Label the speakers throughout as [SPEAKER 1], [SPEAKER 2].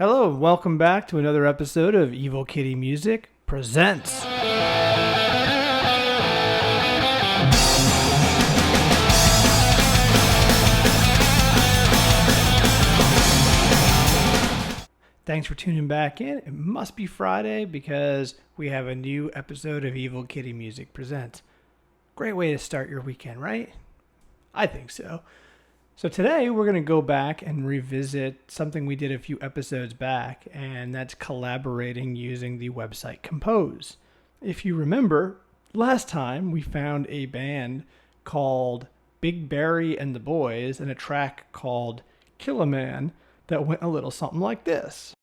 [SPEAKER 1] Hello, and welcome back to another episode of Evil Kitty Music Presents. Thanks for tuning back in. It must be Friday because we have a new episode of Evil Kitty Music Presents. Great way to start your weekend, right? I think so. So today we're going to go back and revisit something we did a few episodes back, and that's collaborating using the website Kompoz. If you remember, last time we found a band called BigBarryandtheBoys and a track called Kill a Man that went a little something like this.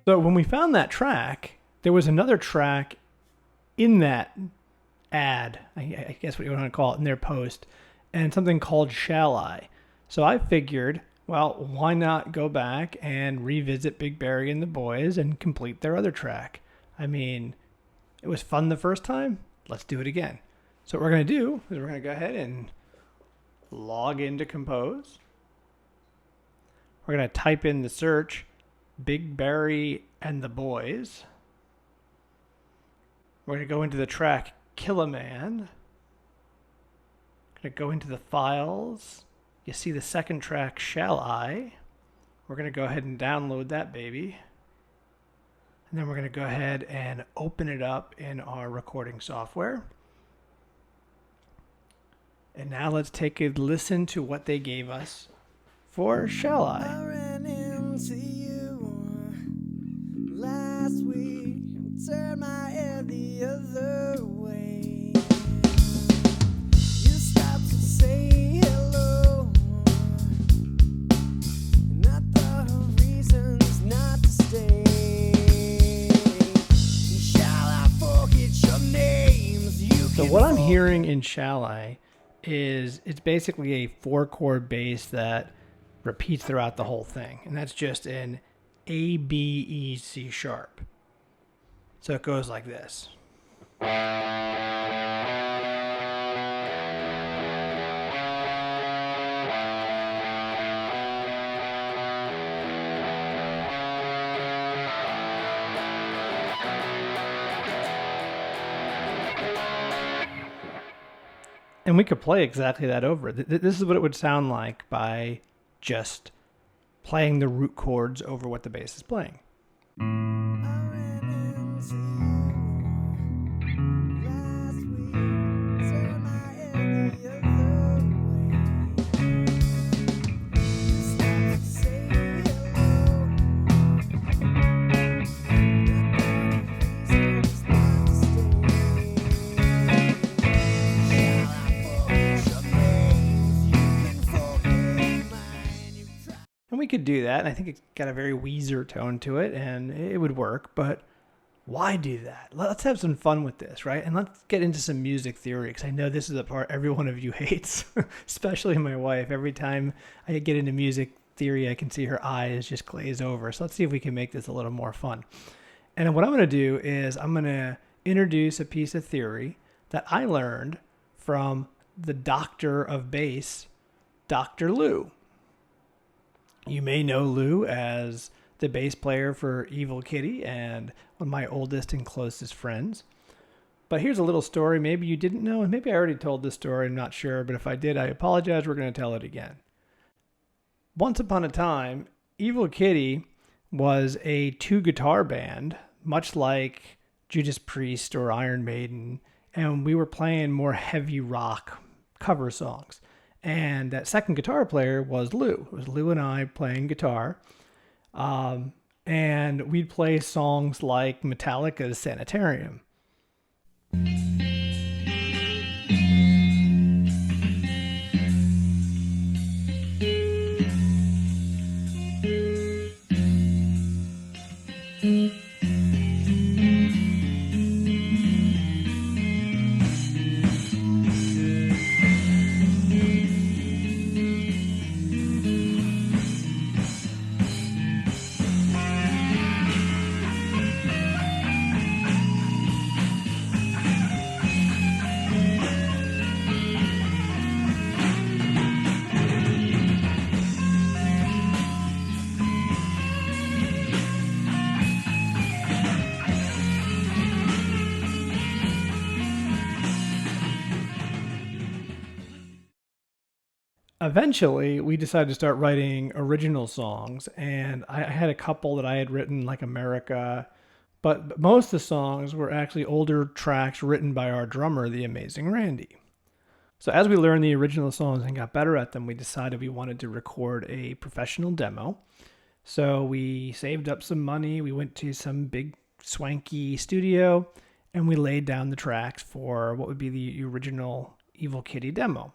[SPEAKER 1] So when we found that track, there was another track in that ad, I guess what you want to call it, in their post, and something called Shall I? So I figured, well, why not go back and revisit Big Barry and the Boys and complete their other track? I mean, it was fun the first time. Let's do it again. So what we're going to do is we're going to go ahead and log into Kompoz. We're going to type in the search Big Barry and the Boys. We're going to go into the track Kill a Man. Going to go into the files. You see the second track, Shall I? We're going to go ahead and download that baby. And then we're going to go ahead and open it up in our recording software. And now let's take a listen to what they gave us for Shall I?
[SPEAKER 2] I ran into you last week, turned my head the other way. You stopped to say hello, and I thought of reasons not to stay. Shall I forget your names?
[SPEAKER 1] So what I'm hearing in Shall I is it's basically a 4-chord bass that repeats throughout the whole thing, and that's just an A, B, E, C sharp. So it goes like this. And we could play exactly that over. This is what it would sound like by just playing the root chords over what the bass is playing. And we could do that, and I think it's got a very Weezer tone to it, and it would work, but why do that? Let's have some fun with this, right? And let's get into some music theory, because I know this is the part every one of you hates, especially my wife. Every time I get into music theory, I can see her eyes just glaze over. So let's see if we can make this a little more fun. And what I'm going to do is I'm going to introduce a piece of theory that I learned from the doctor of bass, Dr. Lou. You may know Lou as the bass player for Evil Kitty and one of my oldest and closest friends. But here's a little story maybe you didn't know, and maybe I already told this story, I'm not sure, but if I did, I apologize. We're going to tell it again. Once upon a time, Evil Kitty was a 2-guitar band, much like Judas Priest or Iron Maiden, and we were playing more heavy rock cover songs. And that second guitar player was Lou. It was Lou and I playing guitar. And we'd play songs like Metallica's Sanitarium. Eventually, we decided to start writing original songs, and I had a couple that I had written, like America, but most of the songs were actually older tracks written by our drummer, the amazing Randy. So as we learned the original songs and got better at them, we decided we wanted to record a professional demo. So we saved up some money, we went to some big swanky studio, and we laid down the tracks for what would be the original Evil Kitty demo.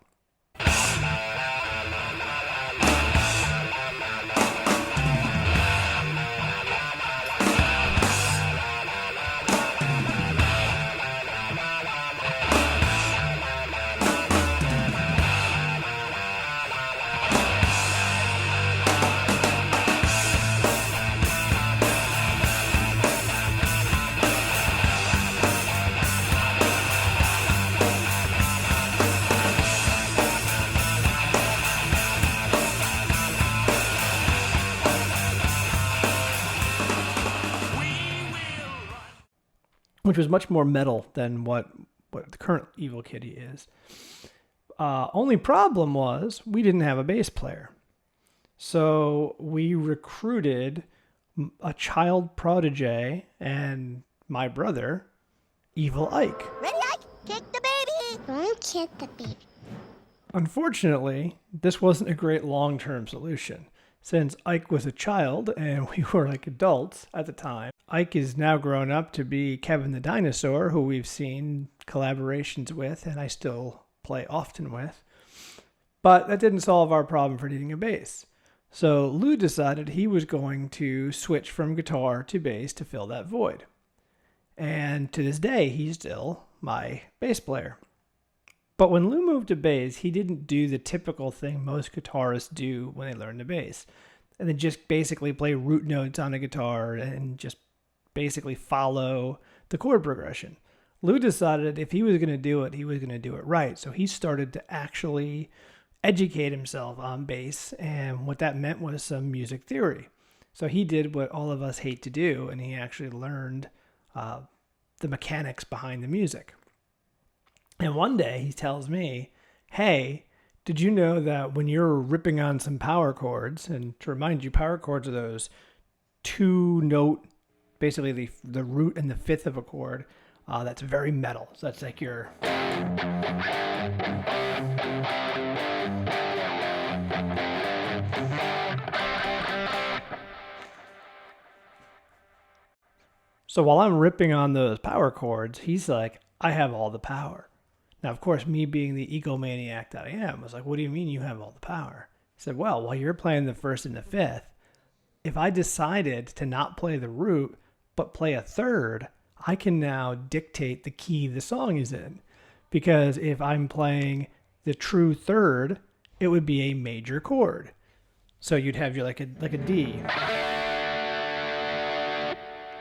[SPEAKER 1] Which was much more metal than what the current Evil Kitty is. Only problem was we didn't have a bass player. So we recruited a child prodigy and my brother, Evil Ike.
[SPEAKER 3] Ready, Ike? Kick the baby! Don't kick the baby.
[SPEAKER 1] Unfortunately, this wasn't a great long-term solution. Since Ike was a child and we were like adults at the time, Ike is now grown up to be Kevin the Dinosaur, who we've seen collaborations with and I still play often with. But that didn't solve our problem for needing a bass. So Lou decided he was going to switch from guitar to bass to fill that void. And to this day, he's still my bass player. But when Lou moved to bass, he didn't do the typical thing most guitarists do when they learn the bass. And then just basically play root notes on a guitar and just basically follow the chord progression. Lou decided if he was going to do it, he was going to do it right. So he started to actually educate himself on bass, and what that meant was some music theory. So he did what all of us hate to do, and he actually learned the mechanics behind the music. And one day he tells me, hey, did you know that when you're ripping on some power chords, and to remind you, power chords are those two note, basically the root and the fifth of a chord, that's very metal. So that's like your... So while I'm ripping on those power chords, he's like, I have all the power. Now, of course, me being the egomaniac that I am, was like, what do you mean you have all the power? He said, well, while you're playing the first and the fifth, if I decided to not play the root, but play a third, I can now dictate the key the song is in. Because if I'm playing the true third, it would be a major chord. So you'd have your like a D.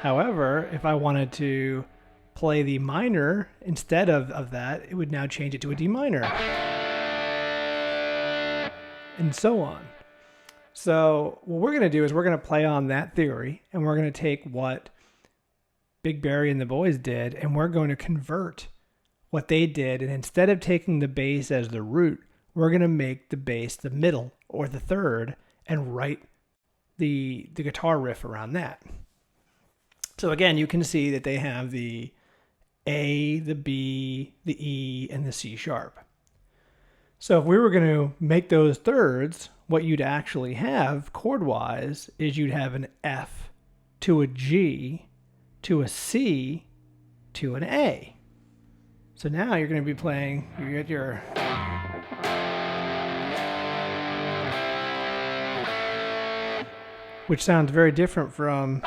[SPEAKER 1] However, if I wanted to play the minor instead of that, it would now change it to a D minor. And so on. So what we're going to do is we're going to play on that theory, and we're going to take what Big Barry and the Boys did, and we're going to convert what they did. And instead of taking the bass as the root, we're going to make the bass the middle or the third and write the guitar riff around that. So again, you can see that they have the A, the B, the E, and the C sharp. So if we were going to make those thirds, what you'd actually have chord-wise is you'd have an F to a G to a C to an A. So now you're going to be playing, you get your... which sounds very different from...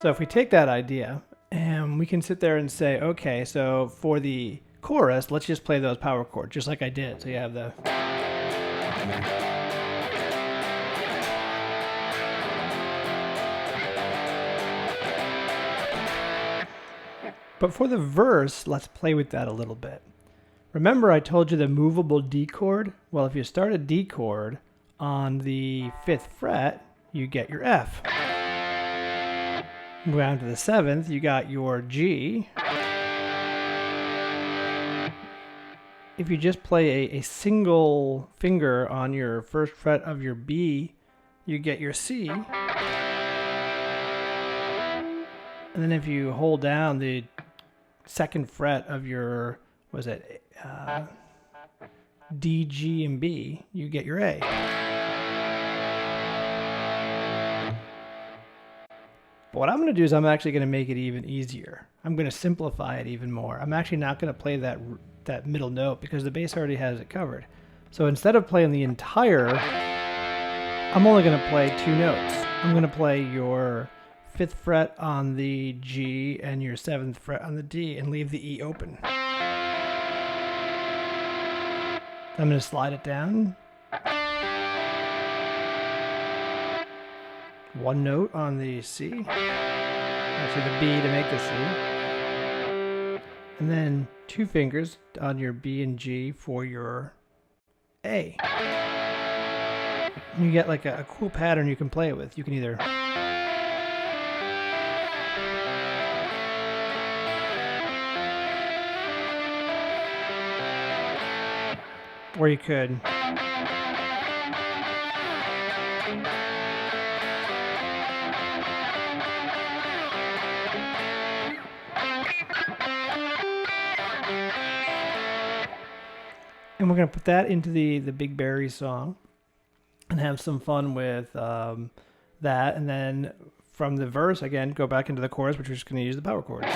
[SPEAKER 1] So if we take that idea and we can sit there and say, okay, so for the chorus, let's just play those power chords, just like I did. So you have the... But for the verse, let's play with that a little bit. Remember I told you the movable D chord? Well, if you start a D chord on the 5th fret, you get your F. Move down to the 7th, you got your G. if you just play a single finger on your first fret of your B, you get your C. And then if you hold down the second fret of your, D, G, and B, you get your A. But what I'm going to do is I'm actually going to make it even easier. I'm going to simplify it even more. I'm actually not going to play that middle note because the bass already has it covered. So instead of playing the entire, I'm only going to play 2 notes. I'm going to play your 5th fret on the G and your 7th fret on the D and leave the E open. I'm going to slide it down. 1 note on the C. Actually the B to make the C. And then 2 fingers on your B and G for your A. And you get like a cool pattern you can play with. You can either or you could and we're going to put that into the Big Barry song and have some fun with that. And then from the verse, again, go back into the chorus, which we're just going to use the power chords.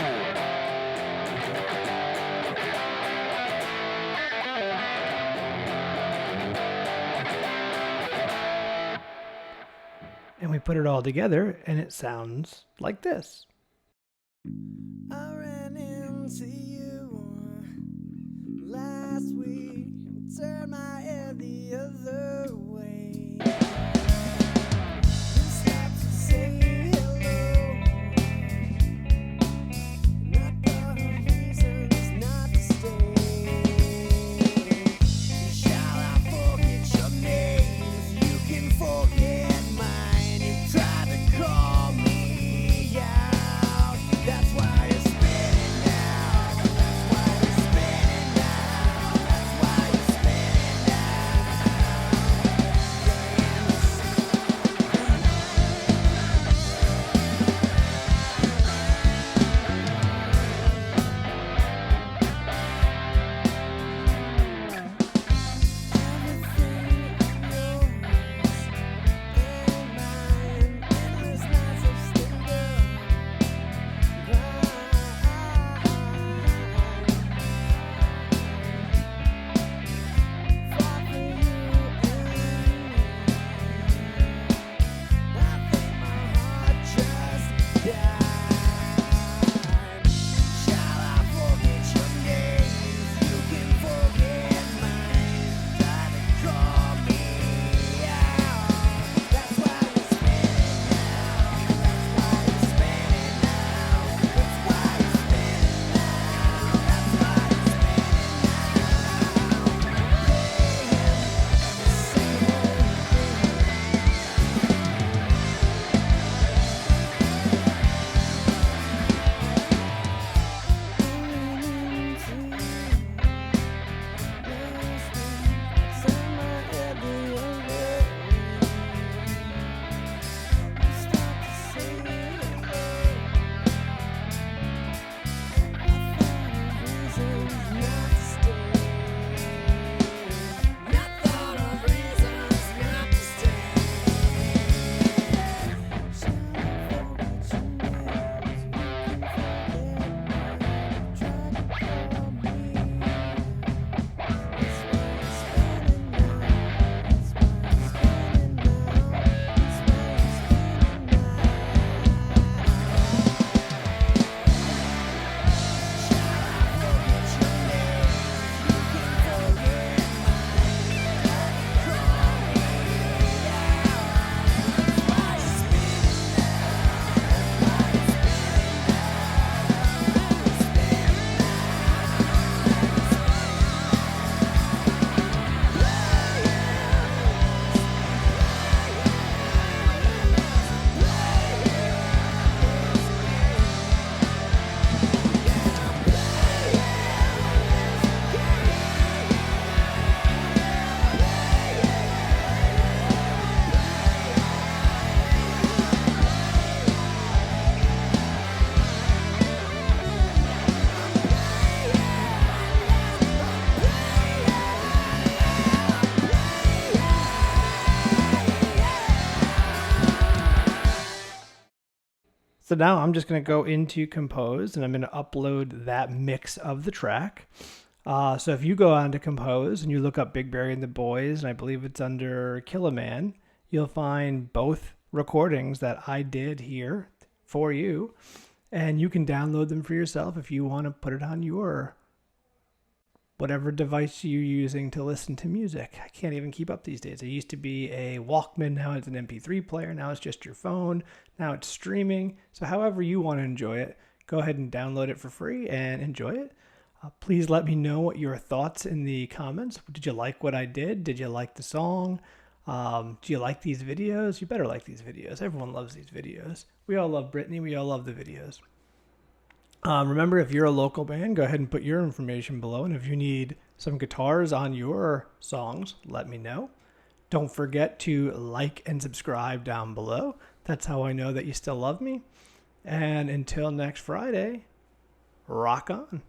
[SPEAKER 1] And we put it all together, and it sounds like this.
[SPEAKER 2] I ran into you last week, turned my head the other way. Just had to say hello, and I thought of reasons not to stay. Shall I forget your name if you can forget mine? You tried to call me out. That's why you're spinning now. That's why you're spinning now. That's why you're spinning now.
[SPEAKER 1] So now I'm just going to go into Kompoz and I'm going to upload that mix of the track. So if you go on to Kompoz and you look up Big Barry and the Boys, and I believe it's under Killaman, you'll find both recordings that I did here for you. And you can download them for yourself if you want to put it on your whatever device you're using to listen to music. I can't even keep up these days. It used to be a Walkman, now it's an MP3 player, now it's just your phone, now it's streaming. So however you want to enjoy it, go ahead and download it for free and enjoy it. Please let me know what your thoughts in the comments. Did you like what I did? Did you like the song? Do you like these videos? You better like these videos. Everyone loves these videos. We all love Britney. We all love the videos. Remember, if you're a local band, go ahead and put your information below. And if you need some guitars on your songs, let me know. Don't forget to like and subscribe down below. That's how I know that you still love me. And until next Friday, rock on.